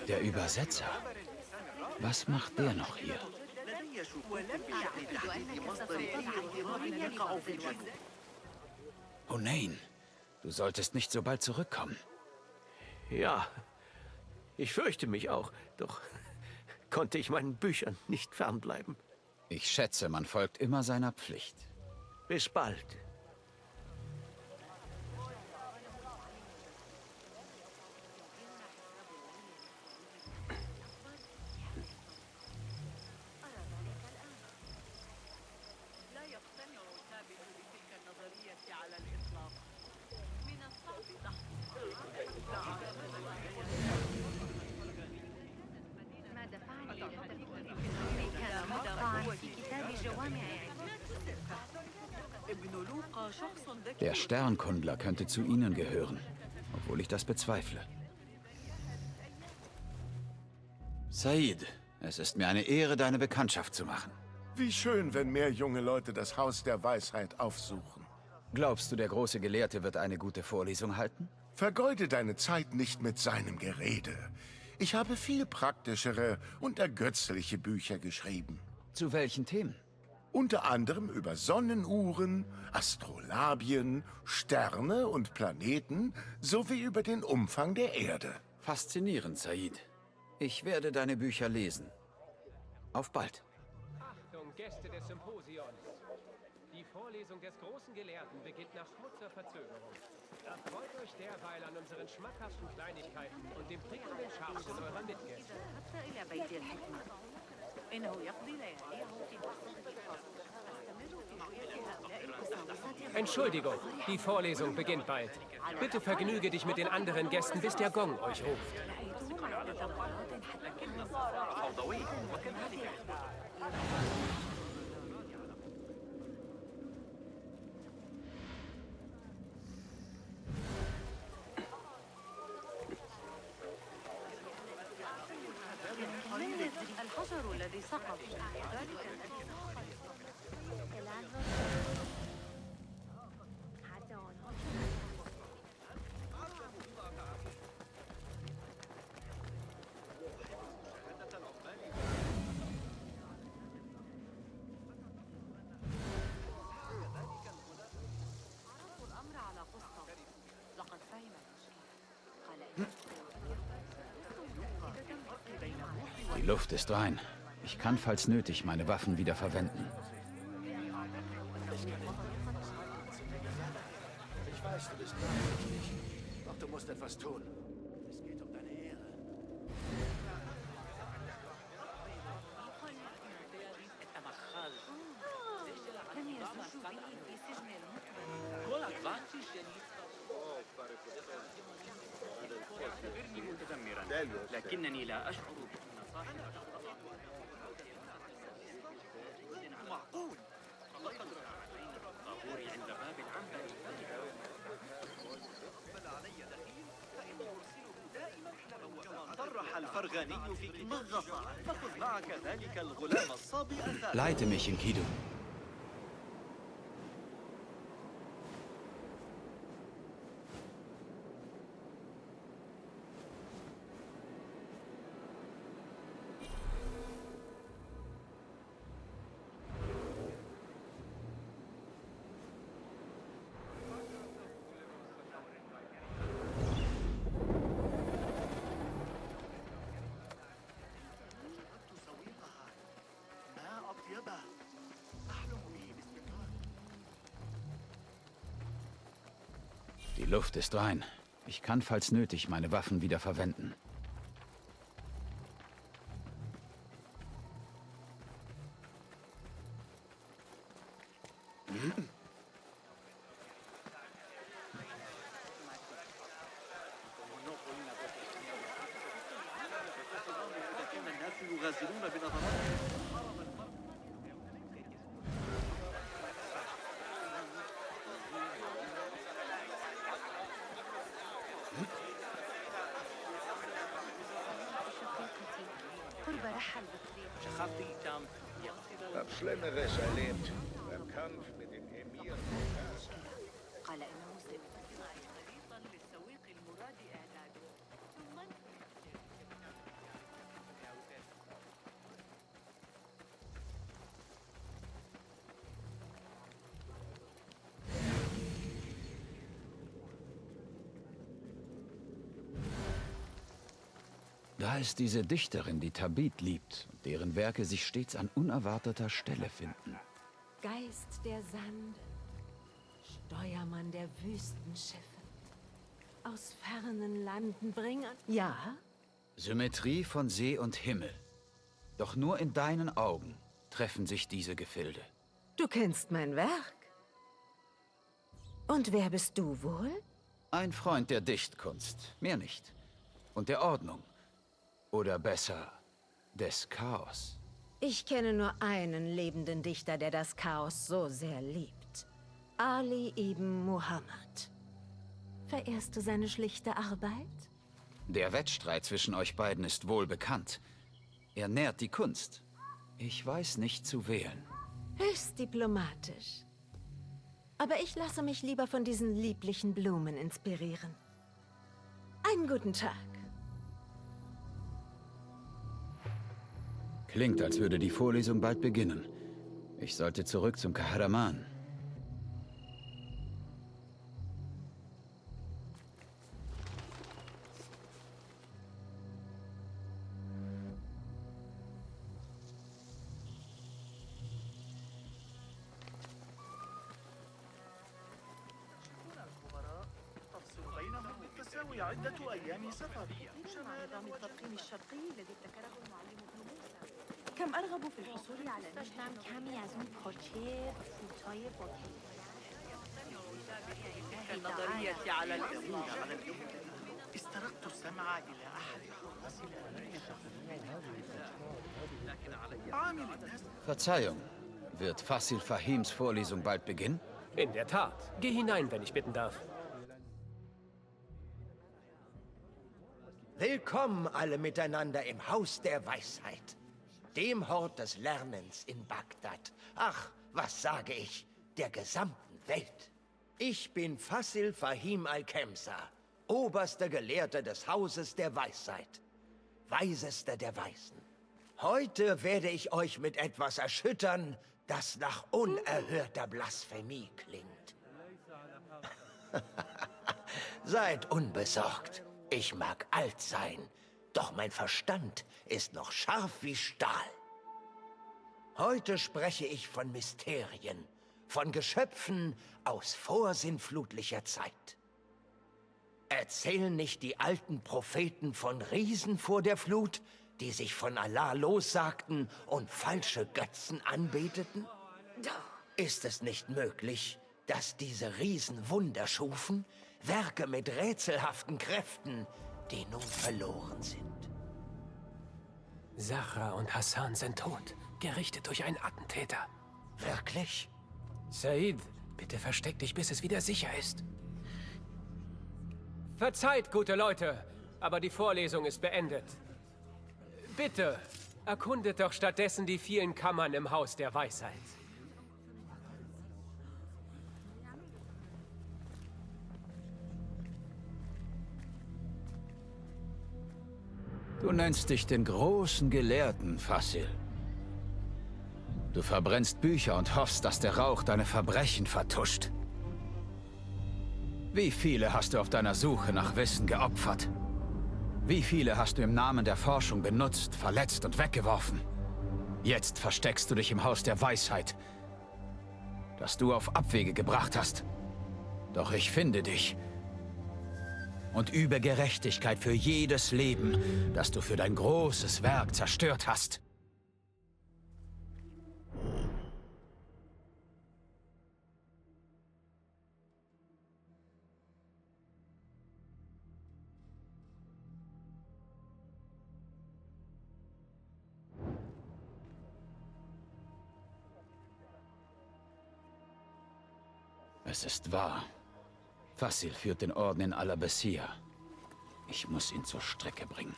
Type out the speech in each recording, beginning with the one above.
Der Übersetzer. Was macht der noch hier? Hunain, du solltest nicht so bald zurückkommen. Ja, ich fürchte mich auch, doch konnte ich meinen Büchern nicht fernbleiben. Ich schätze, man folgt immer seiner Pflicht. Bis bald. Der Sternkundler könnte zu ihnen gehören, obwohl ich das bezweifle. Said, es ist mir eine Ehre, deine Bekanntschaft zu machen. Wie schön, wenn mehr junge Leute das Haus der Weisheit aufsuchen. Glaubst du, der große Gelehrte wird eine gute Vorlesung halten? Vergeude deine Zeit nicht mit seinem Gerede. Ich habe viel praktischere und ergötzliche Bücher geschrieben. Zu welchen Themen? Unter anderem über Sonnenuhren, Astrolabien, Sterne und Planeten sowie über den Umfang der Erde. Faszinierend, Said. Ich werde deine Bücher lesen. Auf bald. Achtung, Gäste des Symposions. Die Vorlesung des großen Gelehrten beginnt nach kurzer Verzögerung. Erfreut euch derweil an unseren schmackhaften Kleinigkeiten und dem prickelnden Scharfsinn eurer Mitgäste. Entschuldigung, die Vorlesung beginnt bald. Bitte vergnüge dich mit den anderen Gästen, bis der Gong euch ruft. الحجر الذي سقط الأمر على قصة لقد فهم قال Die Luft ist rein. Ich kann, falls nötig, meine Waffen wieder verwenden. Ich weiß, du bist nachdenklich. Doch du musst etwas tun. Es geht um deine Ehre. لكنني لا أشعر بأن صاحب معقول لقد الطابور عند باب العنبر صرح الفرغاني في كتاب فخذ معك ذلك الغلام الصابئ Leite mich, Enkidu. Die Luft ist rein. Ich kann, falls nötig, meine Waffen wieder verwenden. Hab Schlimmeres erlebt. Beim Kampf mit dem Emir von Persia. قال إنه خريطا للسويق المراد إعداده ثم Da ist diese Dichterin, die Tabit liebt und deren Werke sich stets an unerwarteter Stelle finden. Geist der Sande, Steuermann der Wüstenschiffe, aus fernen Landen bringen. Ja? Symmetrie von See und Himmel. Doch nur in deinen Augen treffen sich diese Gefilde. Du kennst mein Werk. Und wer bist du wohl? Ein Freund der Dichtkunst, mehr nicht. Und der Ordnung. Oder besser, des Chaos. Ich kenne nur einen lebenden Dichter, der das Chaos so sehr liebt. Ali ibn Muhammad. Verehrst du seine schlichte Arbeit? Der Wettstreit zwischen euch beiden ist wohl bekannt. Er nährt die Kunst. Ich weiß nicht zu wählen. Höchst diplomatisch. Aber ich lasse mich lieber von diesen lieblichen Blumen inspirieren. Einen guten Tag. Klingt, als würde die Vorlesung bald beginnen. Ich sollte zurück zum Kahraman. تفصل بينهم بالتساوي عدة أيام سفر. نظام التضخيم الشرقي الذي ابتكره المعلم ابن موسى. كم أرغب في الحصول على داشتم کمی از اون پاچه فوتای با كالنظرية على الإطلاق على اليوم. استرقت السمع إلى أحد عامل الناس. Verzeihung, wird Fasil Fahims Vorlesung bald beginnen? In der Tat. Geh hinein, wenn ich bitten darf. Willkommen alle miteinander im Haus der Weisheit, dem Hort des Lernens in Bagdad. Ach, was sage ich, der gesamten Welt. Ich bin Fasil Fahim al-Kemsa, oberster Gelehrter des Hauses der Weisheit, weisester der Weisen. Heute werde ich euch mit etwas erschüttern, das nach unerhörter Blasphemie klingt. Seid unbesorgt. Ich mag alt sein, doch mein Verstand ist noch scharf wie Stahl. Heute spreche ich von Mysterien, von Geschöpfen aus vorsinnflutlicher Zeit. Erzählen nicht die alten Propheten von Riesen vor der Flut, die sich von Allah lossagten und falsche Götzen anbeteten? Ist es nicht möglich, dass diese Riesen Wunder schufen? Werke mit rätselhaften Kräften, die nun verloren sind. Zahra und Hassan sind tot, gerichtet durch einen Attentäter. Wirklich? Said, bitte versteck dich, bis es wieder sicher ist. Verzeiht, gute Leute, aber die Vorlesung ist beendet. Bitte, erkundet doch stattdessen die vielen Kammern im Haus der Weisheit. Du nennst dich den großen Gelehrten, Fasil. Du verbrennst Bücher und hoffst, dass der Rauch deine Verbrechen vertuscht. Wie viele hast du auf deiner Suche nach Wissen geopfert? Wie viele hast du im Namen der Forschung benutzt, verletzt und weggeworfen? Jetzt versteckst du dich im Haus der Weisheit, das du auf Abwege gebracht hast. Doch ich finde dich und übe Gerechtigkeit für jedes Leben, das du für dein großes Werk zerstört hast. Es ist wahr. Fasil führt den Orden in Al-Abessia. Ich muss ihn zur Strecke bringen.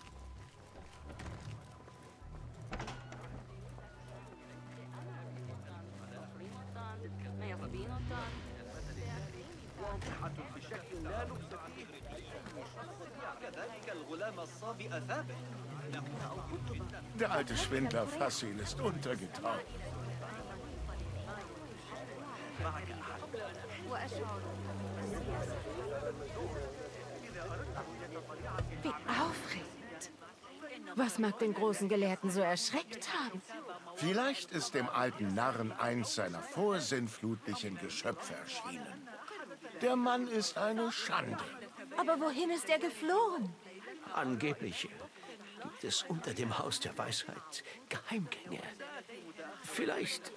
Der alte Schwindler Fasil ist untergetaucht. Wie aufregend. Was mag den großen Gelehrten so erschreckt haben? Vielleicht ist dem alten Narren eins seiner vorsinnflutlichen Geschöpfe erschienen. Der Mann ist eine Schande. Aber wohin ist er geflohen? Angeblich gibt es unter dem Haus der Weisheit Geheimgänge. Vielleicht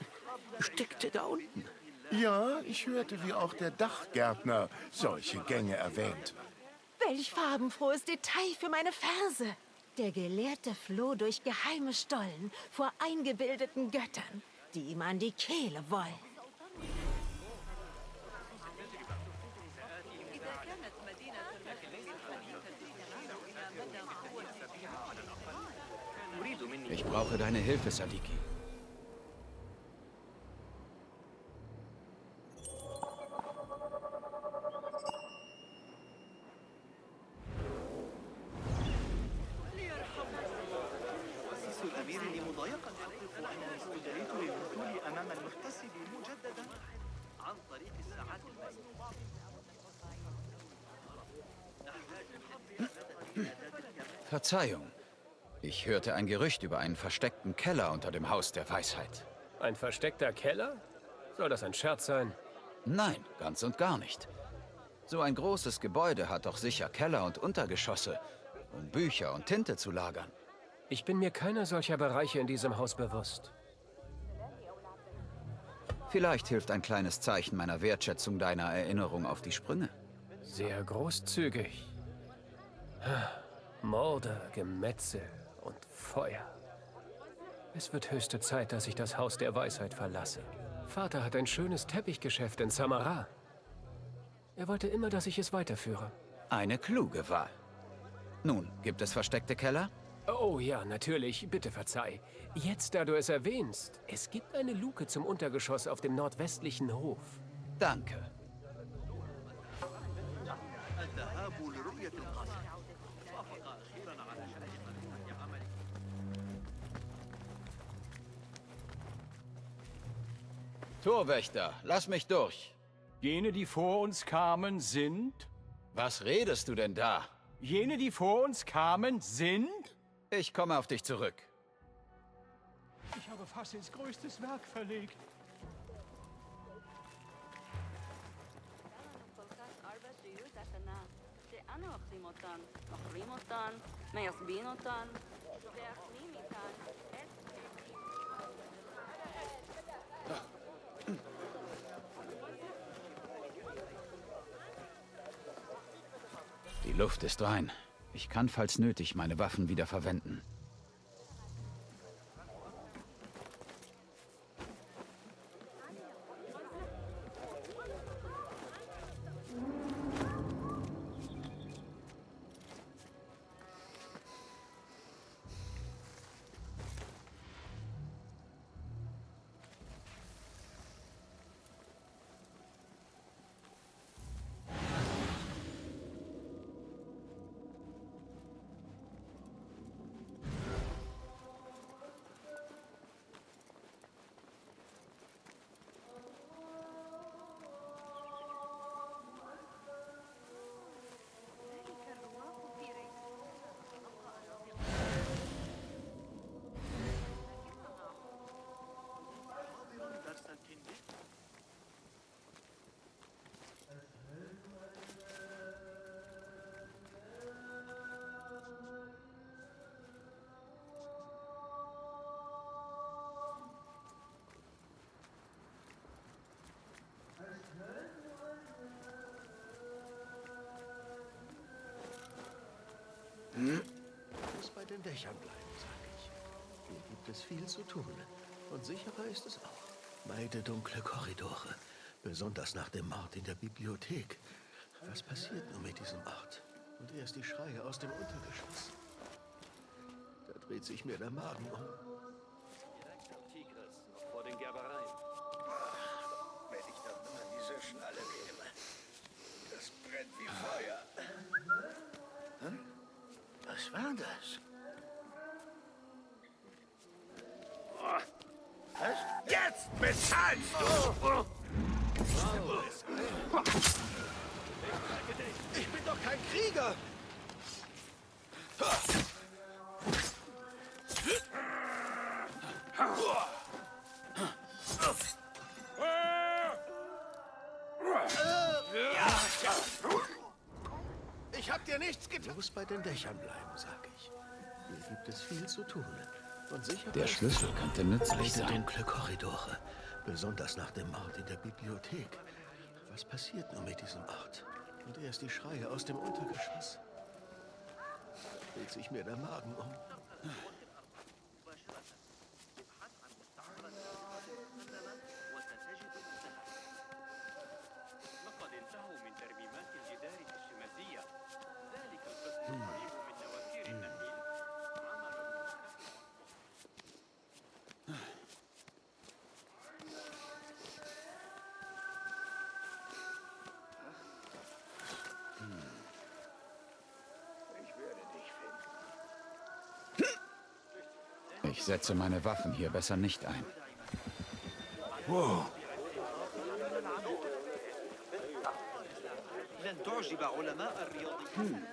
steckt er da unten. Ja, ich hörte, wie auch der Dachgärtner solche Gänge erwähnt. Welch farbenfrohes Detail für meine Verse. Der Gelehrte floh durch geheime Stollen vor eingebildeten Göttern, die ihm an die Kehle wollen. Ich brauche deine Hilfe, Sadiki. Verzeihung. Ich hörte ein Gerücht über einen versteckten Keller unter dem Haus der Weisheit. Ein versteckter Keller? Soll das ein Scherz sein? Nein, ganz und gar nicht. So ein großes Gebäude hat doch sicher Keller und Untergeschosse, um Bücher und Tinte zu lagern. Ich bin mir keiner solcher Bereiche in diesem Haus bewusst. Vielleicht hilft ein kleines Zeichen meiner Wertschätzung deiner Erinnerung auf die Sprünge. Sehr großzügig. Morde, Gemetzel und Feuer. Es wird höchste Zeit, dass ich das Haus der Weisheit verlasse. Vater hat ein schönes Teppichgeschäft in Samara. Er wollte immer, dass ich es weiterführe. Eine kluge Wahl. Nun, gibt es versteckte Keller? Oh ja, natürlich. Bitte verzeih. Jetzt, da du es erwähnst, es gibt eine Luke zum Untergeschoss auf dem nordwestlichen Hof. Danke. Torwächter, lass mich durch. Jene, die vor uns kamen, sind? Was redest du denn da? Jene, die vor uns kamen, sind? Ich komme auf dich zurück. Ich habe Fasils größtes Werk verlegt. Die Luft ist rein. Ich kann, falls nötig, meine Waffen wieder verwenden. Ich muss bei den Dächern bleiben, sag ich. Hier gibt es viel zu tun. Und sicherer ist es auch. Meide dunkle Korridore. Besonders nach dem Mord in der Bibliothek. Was passiert nur mit diesem Ort? Und erst die Schreie aus dem Untergeschoss. Da dreht sich mir der Magen um. Direkt am Tigris, noch vor den Gerbereien. Wenn ich doch nur an diese Schnalle käme. Das brennt wie Feuer. Hm? Was war das? Was? Jetzt bezahlst du! Ich bin doch kein Krieger! nichts getan. Bloß bei den Dächern bleiben, sag ich. Hier gibt es viel zu tun. Und sicher Der Schlüssel könnte nützlich weite sein. dunkle Korridore. Besonders nach dem Mord in der Bibliothek. Was passiert nur mit diesem Ort? Und erst die Schreie aus dem Untergeschoss. Dreht sich mir der Magen um. Ich werde dich finden. Ich setze meine Waffen hier besser nicht ein. Wow. لن تعجب علماء الرياضيين.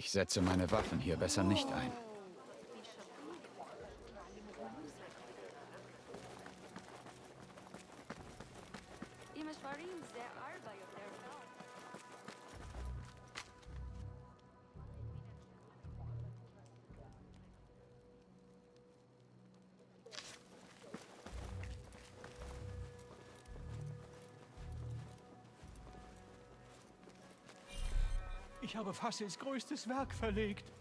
Ich setze meine Waffen hier besser nicht ein. Ich habe Fassels größtes Werk verlegt.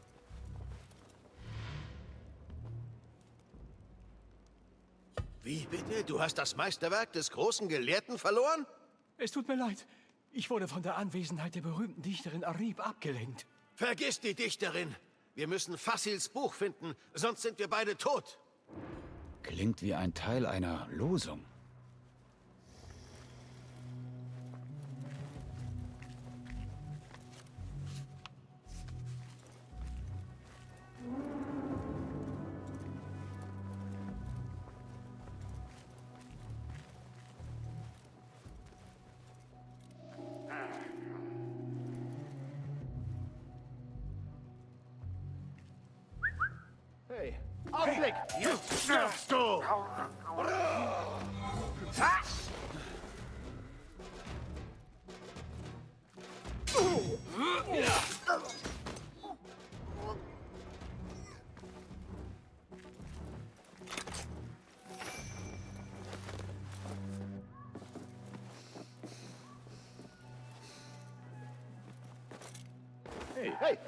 Wie bitte? Du hast das Meisterwerk des großen Gelehrten verloren? Es tut mir leid. Ich wurde von der Anwesenheit der berühmten Dichterin Arib abgelenkt. Vergiss die Dichterin. Wir müssen Fassils Buch finden, sonst sind wir beide tot. Klingt wie ein Teil einer Losung. Hey, Augenblick! Jetzt stirbst du! Hey!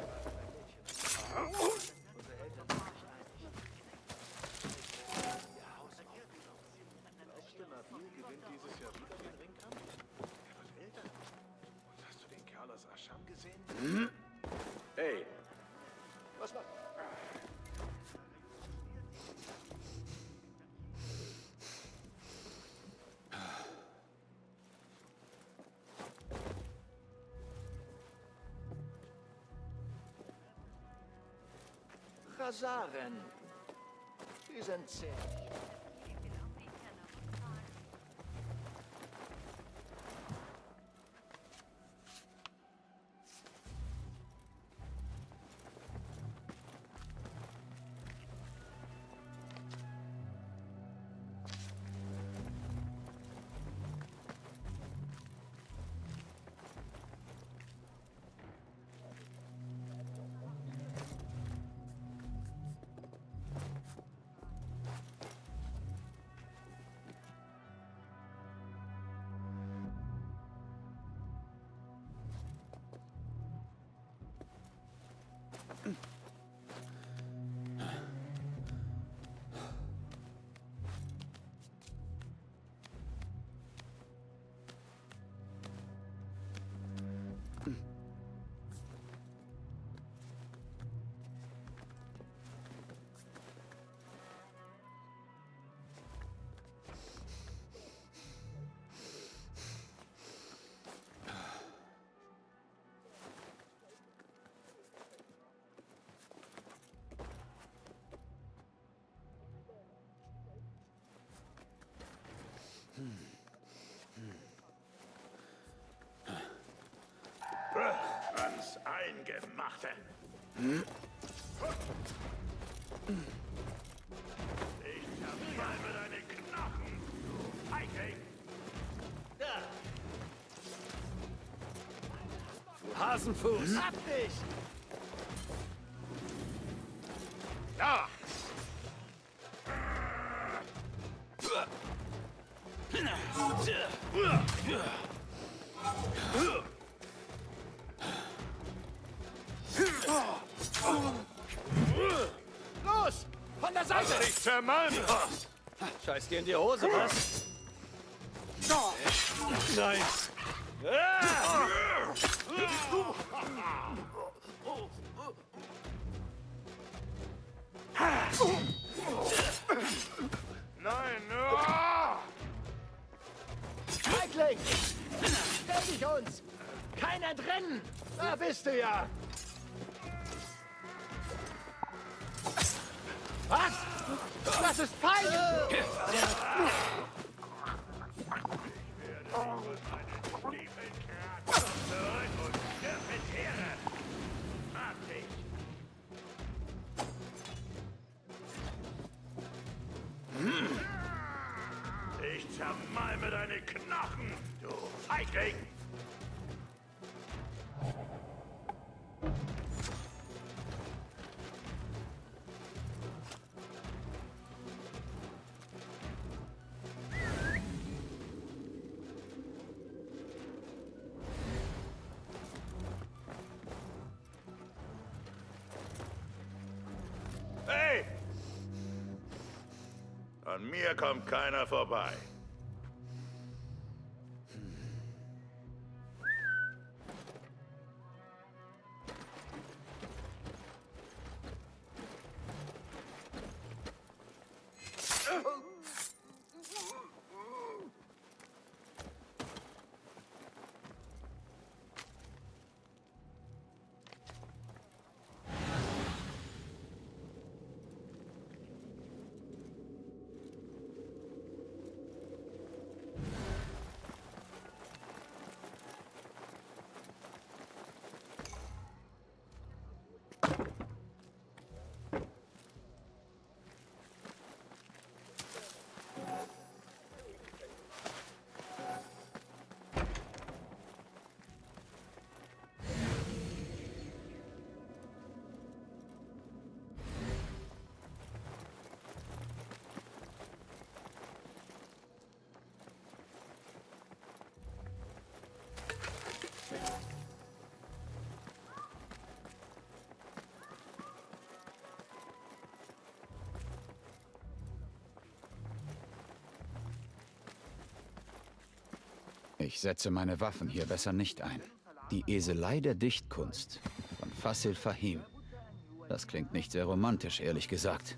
Hey! Was macht? Chasaren. Die sind zäh. Eingemachte. Ich zermalme deine Knochen, du Feigling. Hasenfuß! Hab dich! Da! Los! Von der Seite! Ich zermalme! Scheiß dir in die Hose, was? Nein! Nein! Feigling! Stell dich uns! Kein Entrennen! Da bist du ja! Was? Das ist feige! Zurück und stirb mit Ehre! Hab dich! Ich zermalme deine Knochen, du Feigling! Hey! An mir kommt keiner vorbei. Ich setze meine Waffen hier besser nicht ein. Die Eselei der Dichtkunst von Fasil Fahim. Das klingt nicht sehr romantisch, ehrlich gesagt.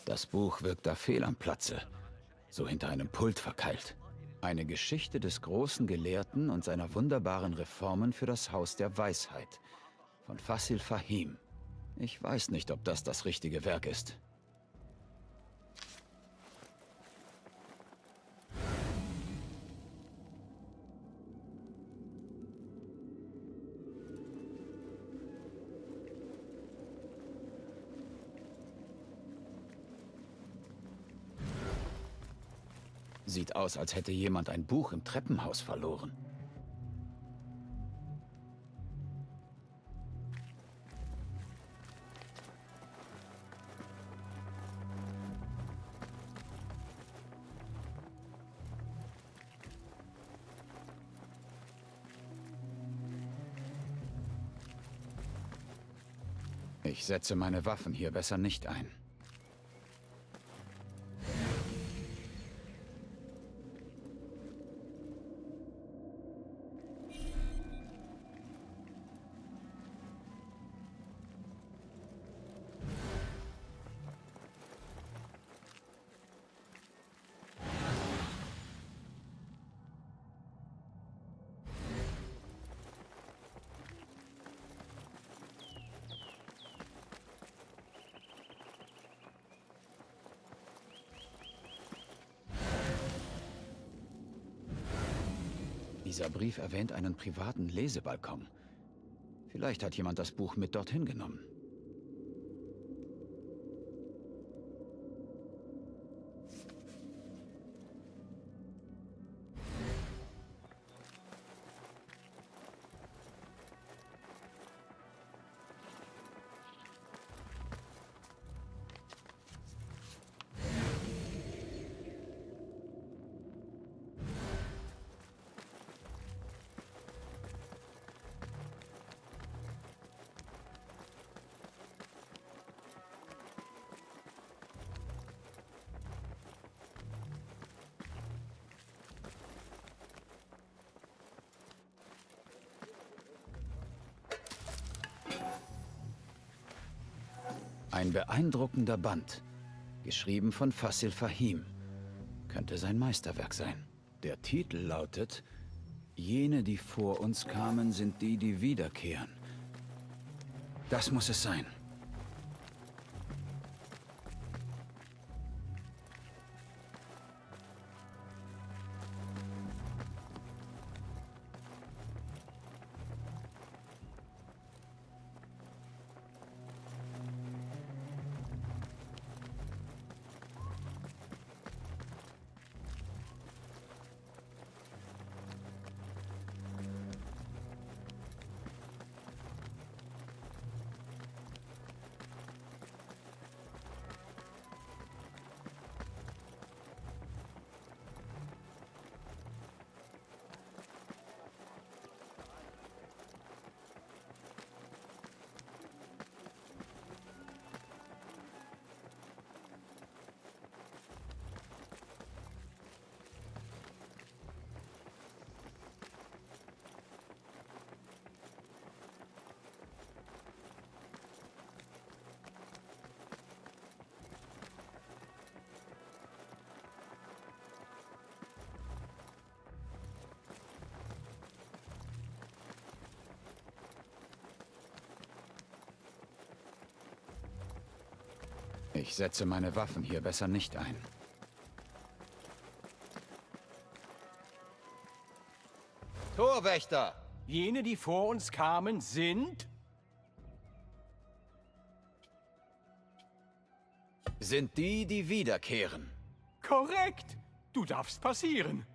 Das Buch wirkt da fehl am Platze, so hinter einem Pult verkeilt. Eine Geschichte des großen Gelehrten und seiner wunderbaren Reformen für das Haus der Weisheit von Fasil Fahim. Ich weiß nicht, ob das das richtige Werk ist. Sieht aus, als hätte jemand ein Buch im Treppenhaus verloren. Ich setze meine Waffen hier besser nicht ein. Dieser Brief erwähnt einen privaten Lesebalkon. Vielleicht hat jemand das Buch mit dorthin genommen. Ein beeindruckender Band, geschrieben von Fassil Fahim. Könnte sein Meisterwerk sein. Der Titel lautet: Jene, die vor uns kamen, sind die, die wiederkehren. Das muss es sein. Ich setze meine Waffen hier besser nicht ein. Torwächter! Jene, die vor uns kamen, sind... Sind die, die wiederkehren. Korrekt! Du darfst passieren.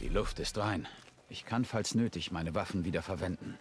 Die Luft ist rein. Ich kann, falls nötig, meine Waffen wieder verwenden.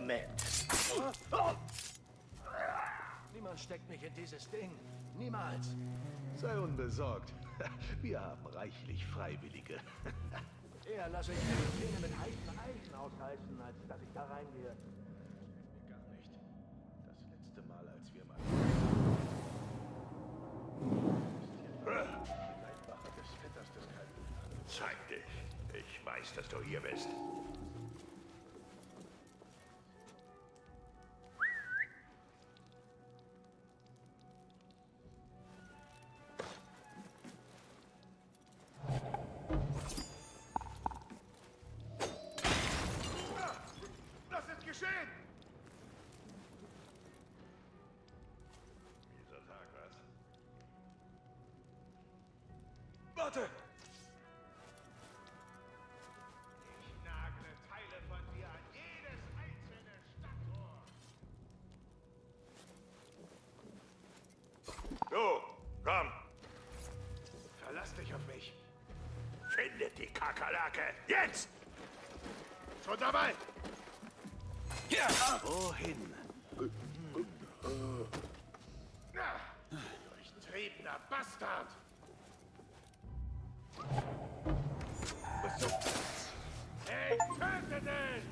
Moment. Niemand steckt mich in dieses Ding. Niemals. Sei unbesorgt. Wir haben reichlich Freiwillige. Eher lasse ich die Dinge mit heißen Eisen ausreißen, als dass ich da reingehe. Gar nicht. Das letzte Mal, als wir mal... Leibwache des Vetters des Kalten. Zeig dich. Ich weiß, dass du hier bist. Was ist geschehen? Dieser Tag was? Warte! Ich nagle Teile von dir an jedes einzelne Stadttor. Du, komm! Verlass dich auf mich. Findet die Kakerlake! Jetzt! Schon dabei! Wohin? Durchtriebener Bastard! Ich töte dich!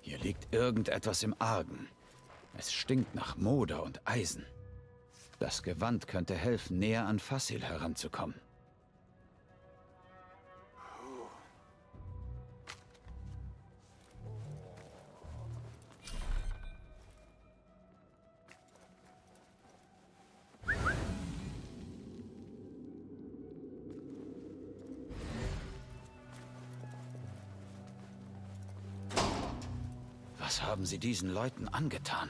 Hier liegt irgendetwas im Argen. Es stinkt nach Moder und Eisen. Das Gewand könnte helfen, näher an Fassil heranzukommen. Was haben sie diesen Leuten angetan?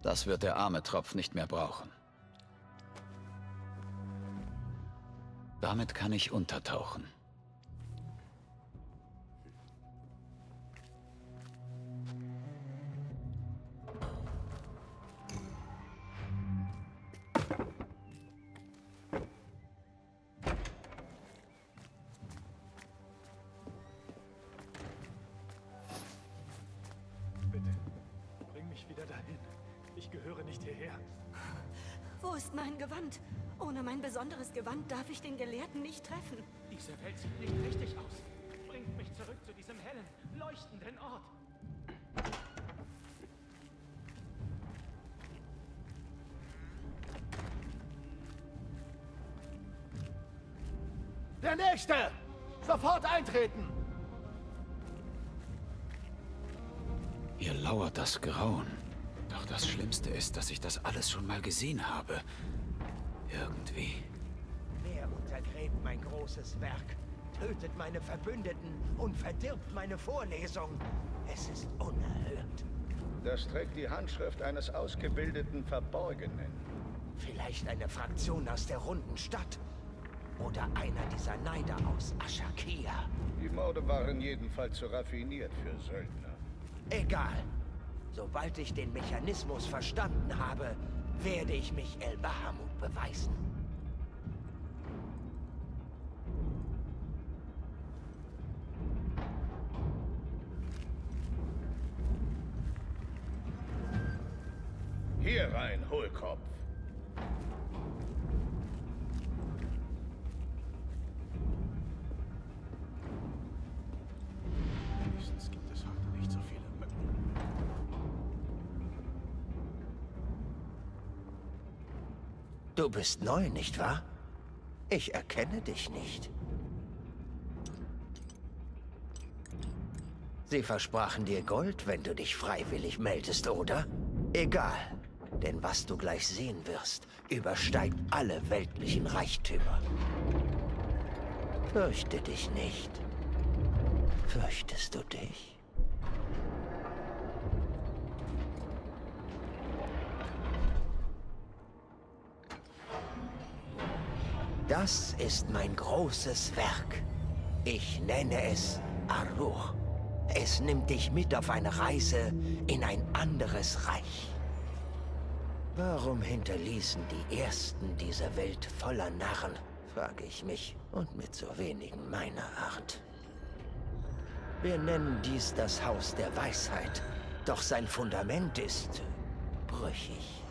Das wird der arme Tropf nicht mehr brauchen. Damit kann ich untertauchen. Bitte, bring mich wieder dahin. Ich gehöre nicht hierher. Wo ist mein Gewand? Ohne mein besonderes Gewand darf ich den Gelehrten nicht treffen. Diese Welt sieht nicht richtig aus. Bringt mich zurück zu diesem hellen, leuchtenden Ort. Der Nächste! Sofort eintreten! Hier lauert das Grauen. Doch das Schlimmste ist, dass ich das alles schon mal gesehen habe. Irgendwie. Wer untergräbt mein großes Werk, tötet meine Verbündeten und verdirbt meine Vorlesung? Es ist unerhört. Das trägt die Handschrift eines ausgebildeten Verborgenen. Vielleicht eine Fraktion aus der runden Stadt. Oder einer dieser Neider aus Ashakia. Die Morde waren jedenfalls zu raffiniert für Söldner. Egal. Sobald ich den Mechanismus verstanden habe, werde ich mich El Bahamut beweisen. Hier rein, Hohlkopf. Wenigstens gibt es heute nicht so viele Mücken. Du bist neu, nicht wahr? Ich erkenne dich nicht. Sie versprachen dir Gold, wenn du dich freiwillig meldest, oder? Egal, denn was du gleich sehen wirst, übersteigt alle weltlichen Reichtümer. Fürchte dich nicht. Fürchtest du dich? Das ist mein großes Werk. Ich nenne es Aruch. Es nimmt dich mit auf eine Reise in ein anderes Reich. Warum hinterließen die Ersten dieser Welt voller Narren, frage ich mich, und mit so wenigen meiner Art. Wir nennen dies das Haus der Weisheit, doch sein Fundament ist brüchig.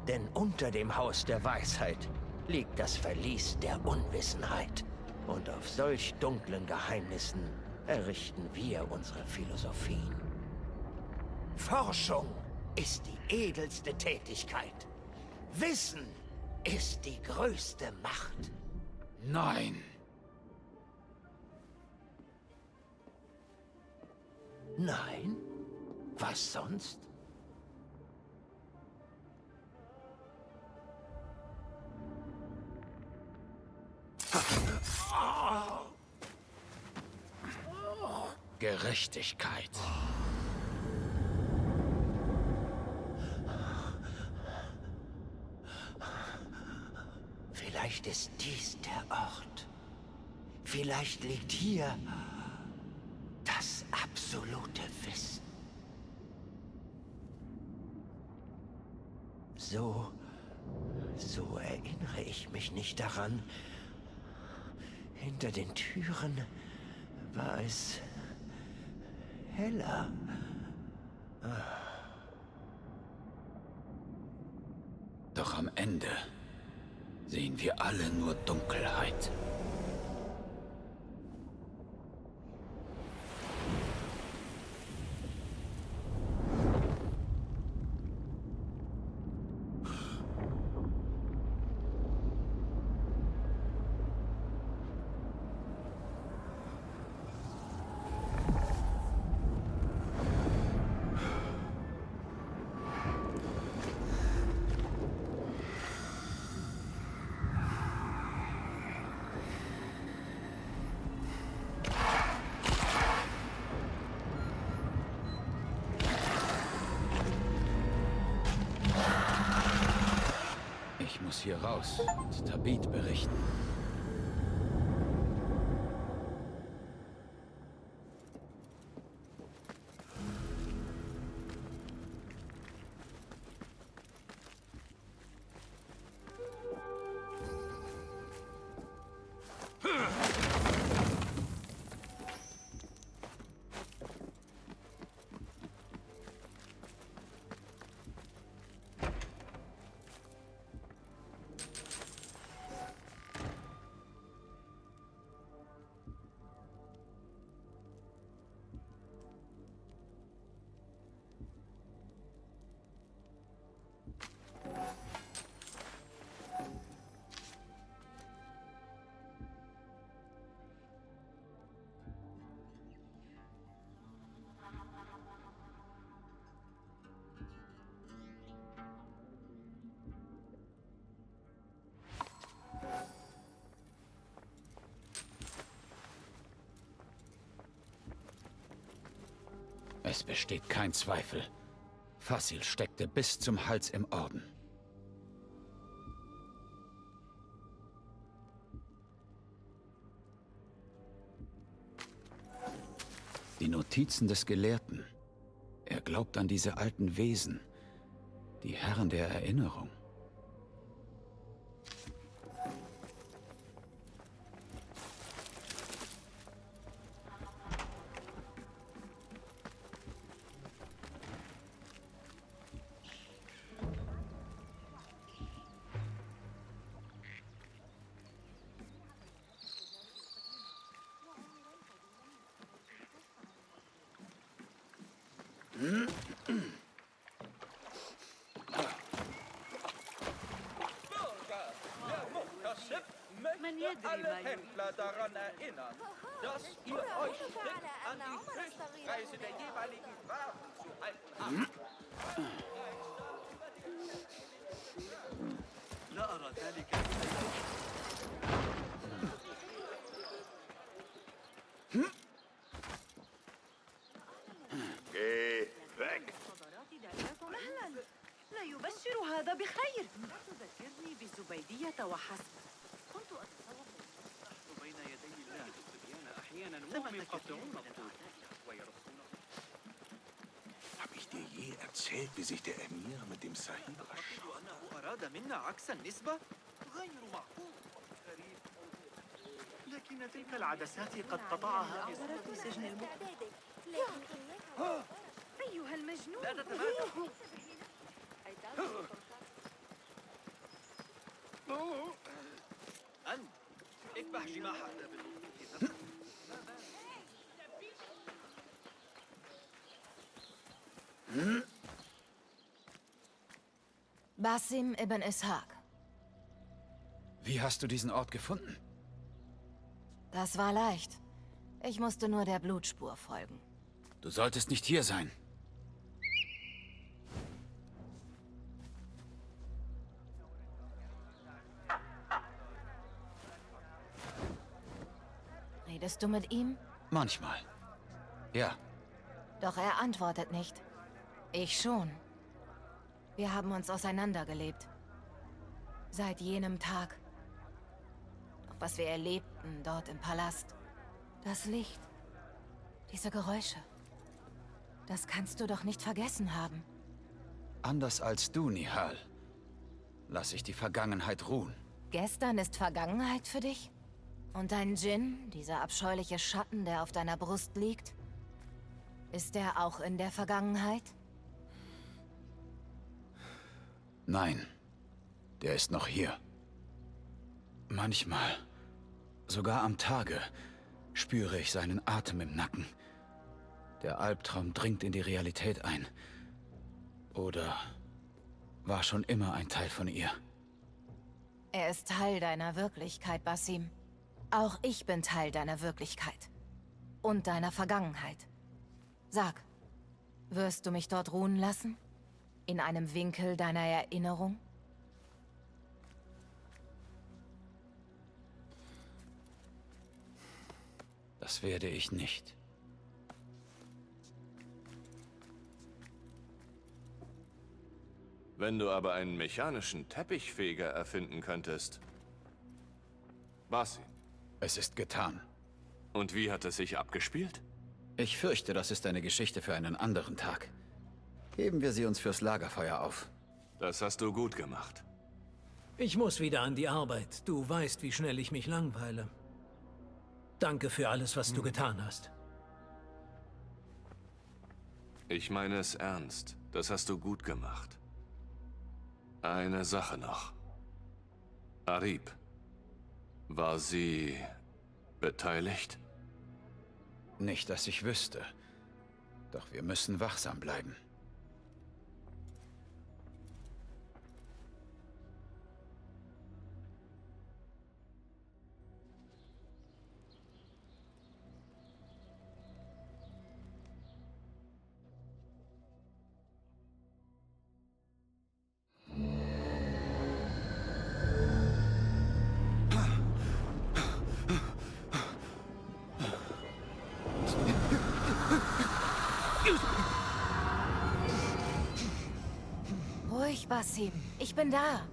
Denn unter dem Haus der Weisheit liegt das Verlies der Unwissenheit. Und auf solch dunklen Geheimnissen errichten wir unsere Philosophien. Forschung ist die edelste Tätigkeit. Wissen ist die größte Macht. Nein. Nein? Was sonst? Gerechtigkeit. Vielleicht ist dies der Ort. Vielleicht liegt hier das absolute Wissen. So erinnere ich mich nicht daran. Hinter den Türen war es heller. Doch am Ende sehen wir alle nur Dunkelheit. Ich muss hier raus und Tabit berichten. Es besteht kein Zweifel. Fasil steckte bis zum Hals im Orden. Die Notizen des Gelehrten. Er glaubt an diese alten Wesen, die Herren der Erinnerung. alle Händler daran erinnern, dass ihr euch strikt an die Höchstpreise der jeweiligen Waren zu halten habt. لا أرى ذلك Geh weg! مهلا لا يبشر هذا بخير. لا تذكرني بزبيدية وحسب. كنت أتصور بين يدي الله. أحيانا وهم يقطعون الطوب ويرصون. Hab ich dir je erzählt, wie sich der Emir mit dem Sahib أعتقد أنه أراد منا عكس النسبة غير معقول. غريب. لكن تلك العدسات قد قطعها في سجن المؤمن. أيها المجنون. لا تتمادى. أنت اذبح جماحك بالنقطة. Basim ibn Ishaq. Wie hast du diesen Ort gefunden? Das war leicht. Ich musste nur der Blutspur folgen. Du solltest nicht hier sein. Redest du mit ihm? Manchmal. Ja. Doch er antwortet nicht. Ich schon. Wir haben uns auseinandergelebt. Seit jenem Tag. Doch was wir erlebten dort im Palast. Das Licht. Diese Geräusche. Das kannst du doch nicht vergessen haben. Anders als du, Nihal, lass ich die Vergangenheit ruhen. Gestern ist Vergangenheit für dich? Und dein Djinn, dieser abscheuliche Schatten, der auf deiner Brust liegt? Ist er auch in der Vergangenheit? Nein, der ist noch hier. Manchmal, sogar am Tage, spüre ich seinen Atem im Nacken. Der Albtraum dringt in die Realität ein. Oder war schon immer ein Teil von ihr? Er ist Teil deiner Wirklichkeit, Basim. Auch ich bin Teil deiner Wirklichkeit. Und deiner Vergangenheit. Sag, wirst du mich dort ruhen lassen? In einem Winkel deiner Erinnerung? Das werde ich nicht. Wenn du aber einen mechanischen Teppichfeger erfinden könntest. Basim. Es ist getan. Und wie hat es sich abgespielt? Ich fürchte, das ist eine Geschichte für einen anderen Tag. Heben wir sie uns fürs Lagerfeuer auf. Das hast du gut gemacht. Ich muss wieder an die Arbeit. Du weißt, wie schnell ich mich langweile. Danke für alles, was du getan hast. Ich meine es ernst. Das hast du gut gemacht. Eine Sache noch. Arib. War sie beteiligt? Nicht, dass ich wüsste. Doch wir müssen wachsam bleiben. Ruhig, Basim. Ich bin da.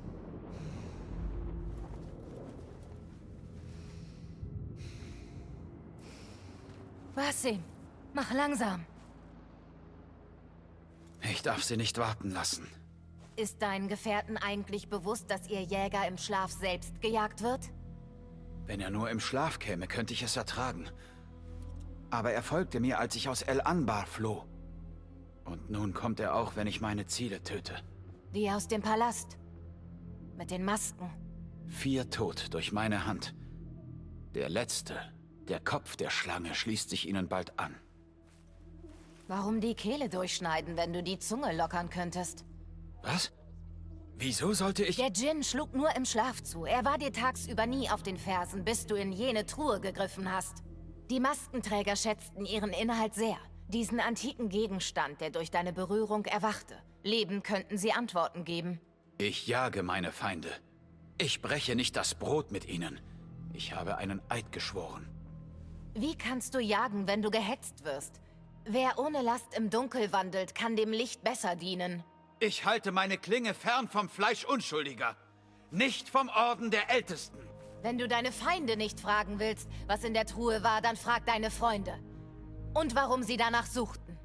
Basim, mach langsam. Ich darf sie nicht warten lassen. Ist deinen Gefährten eigentlich bewusst, dass ihr Jäger im Schlaf selbst gejagt wird? Wenn er nur im Schlaf käme, könnte ich es ertragen. Aber er folgte mir, als ich aus El Anbar floh. Und nun kommt er auch, wenn ich meine Ziele töte. Die aus dem Palast. Mit den Masken. 4 tot durch meine Hand. Der letzte, der Kopf der Schlange, schließt sich ihnen bald an. Warum die Kehle durchschneiden, wenn du die Zunge lockern könntest? Was? Wieso sollte ich... Der Djinn schlug nur im Schlaf zu. Er war dir tagsüber nie auf den Fersen, bis du in jene Truhe gegriffen hast. Die Maskenträger schätzten ihren Inhalt sehr. Diesen antiken Gegenstand, der durch deine Berührung erwachte. Lebend könnten sie Antworten geben. Ich jage meine Feinde. Ich breche nicht das Brot mit ihnen. Ich habe einen Eid geschworen. Wie kannst du jagen, wenn du gehetzt wirst? Wer ohne Last im Dunkel wandelt, kann dem Licht besser dienen. Ich halte meine Klinge fern vom Fleisch Unschuldiger. Nicht vom Orden der Ältesten. Wenn du deine Feinde nicht fragen willst, was in der Truhe war, dann frag deine Freunde. Und warum sie danach suchten.